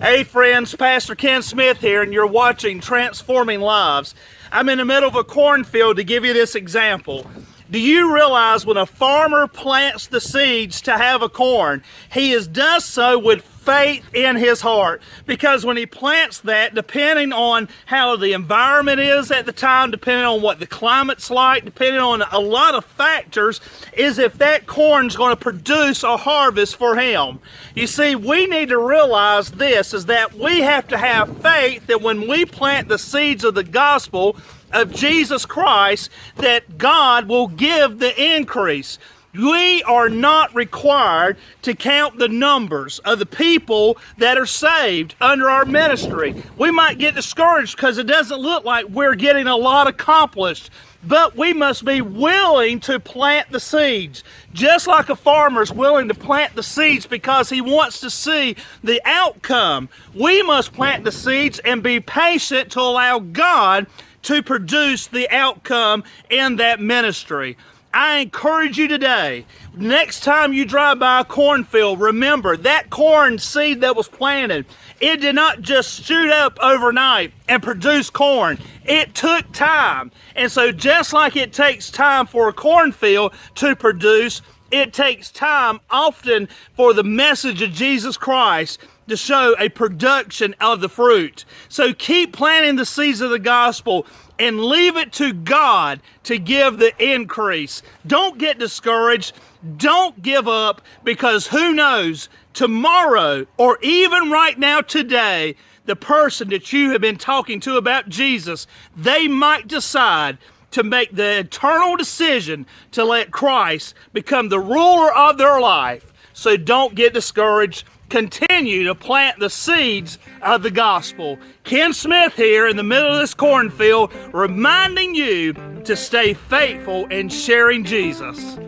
Hey friends, Pastor Ken Smith here, and you're watching Transforming Lives. I'm in the middle of a cornfield to give you this example. Do you realize when a farmer plants the seeds to have a corn, he does so with faith in his heart? Because when he plants that, depending on how the environment is at the time, depending on what the climate's like, depending on a lot of factors, is if that corn's going to produce a harvest for him. You see, we need to realize this, is that we have to have faith that when we plant the seeds of the gospel of Jesus Christ, that God will give the increase. We are not required to count the numbers of the people that are saved under our ministry. We might get discouraged because it doesn't look like we're getting a lot accomplished, but we must be willing to plant the seeds. Just like a farmer is willing to plant the seeds because he wants to see the outcome, we must plant the seeds and be patient to allow God to produce the outcome in that ministry. I encourage you today, next time you drive by a cornfield, remember that corn seed that was planted, it did not just shoot up overnight and produce corn. It took time. And so just like it takes time for a cornfield to produce, it takes time often for the message of Jesus Christ to show a production of the fruit. So keep planting the seeds of the gospel and leave it to God to give the increase. Don't get discouraged. Don't give up, because who knows, tomorrow or even right now today, the person that you have been talking to about Jesus, they might decide to make the eternal decision to let Christ become the ruler of their life. So don't get discouraged. Continue to plant the seeds of the gospel. Ken Smith here in the middle of this cornfield, reminding you to stay faithful in sharing Jesus.